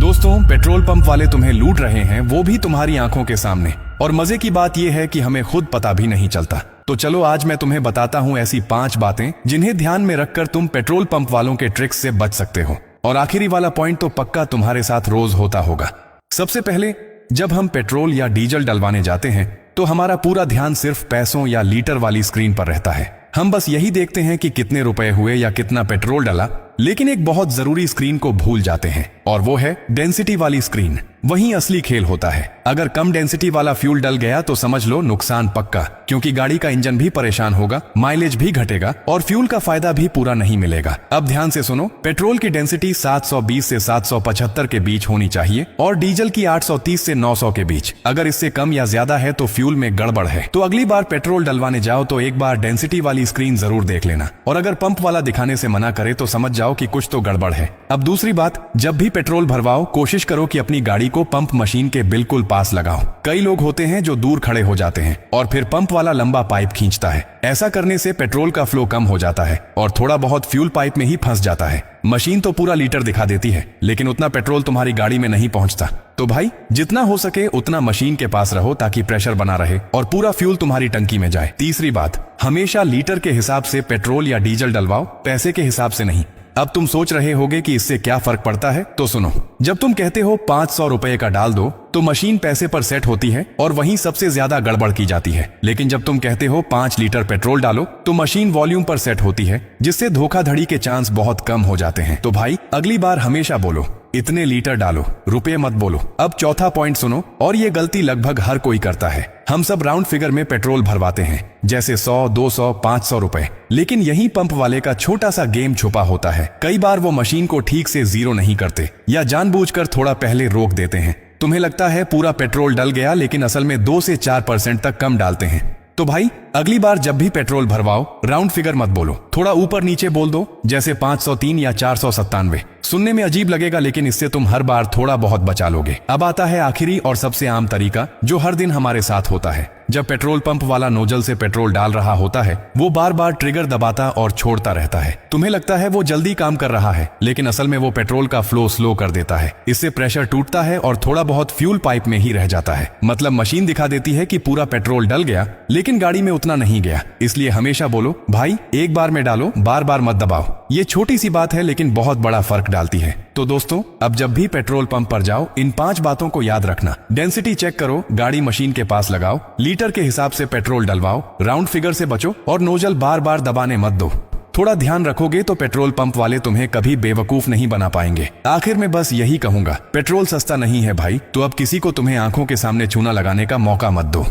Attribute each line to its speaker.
Speaker 1: दोस्तों, petrol pump वाले तुम्हें लूट रहे हैं, वो भी तुम्हारी आंखों के सामने। और मजे की बात यह है कि हमें खुद पता भी नहीं चलता। तो चलो आज मैं तुम्हें बताता हूँ ऐसी 5 बातें जिन्हें ध्यान में रखकर तुम पेट्रोल पंप वालों के ट्रिक्स से बच सकते हो। और आखिरी वाला पॉइंट तो पक्का तुम्हारे साथ रोज होता होगा। सबसे पहले, जब हम पेट्रोल या डीजल डलवाने जाते हैं तो हमारा पूरा ध्यान सिर्फ पैसों या लीटर वाली स्क्रीन पर रहता है। हम बस यही देखते हैं कि कितने रुपए हुए या कितना पेट्रोल डला, लेकिन एक बहुत जरूरी स्क्रीन को भूल जाते हैं, और वो है डेंसिटी वाली स्क्रीन। वहीं असली खेल होता है। अगर कम डेंसिटी वाला फ्यूल डल गया तो समझ लो नुकसान पक्का, क्योंकि गाड़ी का इंजन भी परेशान होगा, माइलेज भी घटेगा और फ्यूल का फायदा भी पूरा नहीं मिलेगा। अब ध्यान से सुनो, पेट्रोल की डेंसिटी 720 से 775 के बीच होनी चाहिए और डीजल की 830 से 900 के बीच। अगर इससे कम या ज्यादा है तो फ्यूल में गड़बड़ है। तो अगली बार पेट्रोल डलवाने जाओ तो एक बार डेंसिटी वाली स्क्रीन जरूर देख लेना, और अगर पंप वाला दिखाने से मना करे तो समझ जाओ कि कुछ तो गड़बड़ है। अब दूसरी बात, जब भी पेट्रोल भरवाओ कोशिश करो कि अपनी गाड़ी को पंप मशीन के बिल्कुल पास लगाओ। कई लोग होते हैं जो दूर खड़े हो जाते हैं और फिर पंप वाला लंबा पाइप खींचता है। ऐसा करने से पेट्रोल का फ्लो कम हो जाता है और थोड़ा बहुत फ्यूल पाइप में ही फंस जाता है। मशीन तो पूरा लीटर दिखा देती है, लेकिन उतना पेट्रोल तुम्हारी गाड़ी में नहीं पहुंचता। तो भाई, जितना हो सके उतना मशीन के पास रहो ताकि प्रेशर बना रहे और पूरा फ्यूल तुम्हारी टंकी में जाए। तीसरी बात, हमेशा लीटर के हिसाब से पेट्रोल या डीजल डलवाओ, पैसे के हिसाब से नहीं। अब तुम सोच रहे होगे कि इससे क्या फर्क पड़ता है, तो सुनो। जब तुम कहते हो 500 रुपए का डाल दो तो मशीन पैसे पर सेट होती है और वहीं सबसे ज्यादा गड़बड़ की जाती है। लेकिन जब तुम कहते हो 5 लीटर पेट्रोल डालो तो मशीन वॉल्यूम पर सेट होती है, जिससे धोखाधड़ी के चांस बहुत कम हो जाते हैं। तो भाई, अगली बार हमेशा बोलो इतने लीटर डालो, रुपए मत बोलो। अब चौथा पॉइंट सुनो, और ये गलती लगभग हर कोई करता है। हम सब राउंड फिगर में पेट्रोल भरवाते हैं, जैसे 100, 200, 500 रुपए। लेकिन यही पंप वाले का छोटा सा गेम छुपा होता है। कई बार वो मशीन को ठीक से जीरो नहीं करते या जानबूझकर थोड़ा पहले रोक देते हैं। तुम्हें लगता है पूरा पेट्रोल डल गया, लेकिन असल में 2 से 4% तक कम डालते हैं। तो भाई, अगली बार जब भी पेट्रोल भरवाओ राउंड फिगर मत बोलो, थोड़ा ऊपर नीचे बोल दो, जैसे 503 या 497। सुनने में अजीब लगेगा, लेकिन इससे तुम हर बार थोड़ा बहुत बचा लोगे। अब आता है आखिरी और सबसे आम तरीका जो हर दिन हमारे साथ होता है। जब पेट्रोल पंप वाला नोजल से पेट्रोल डाल रहा होता है, वो बार बार ट्रिगर दबाता और छोड़ता रहता है। तुम्हें लगता है वो जल्दी काम कर रहा है, लेकिन असल में वो पेट्रोल का फ्लो स्लो कर देता है। इससे प्रेशर टूटता है और थोड़ा बहुत फ्यूल पाइप में ही रह जाता है। मतलब मशीन दिखा देती है कि पूरा पेट्रोल डल गया, लेकिन गाड़ी में उतना नहीं गया। इसलिए हमेशा बोलो, भाई एक बार में डालो, बार बार मत दबाओ। ये छोटी सी बात है लेकिन बहुत बड़ा फर्क डालती है। तो दोस्तों, अब जब भी पेट्रोल पंप पर जाओ इन 5 बातों को याद रखना। डेंसिटी चेक करो, गाड़ी मशीन के पास लगाओ, लीटर के हिसाब से पेट्रोल डलवाओ, राउंड फिगर से बचो और नोजल बार बार दबाने मत दो। थोड़ा ध्यान रखोगे तो पेट्रोल पंप वाले तुम्हें कभी बेवकूफ नहीं बना पाएंगे। आखिर में बस यही कहूंगा, पेट्रोल सस्ता नहीं है भाई, तो अब किसी को तुम्हें आंखों के सामने चूना लगाने का मौका मत दो।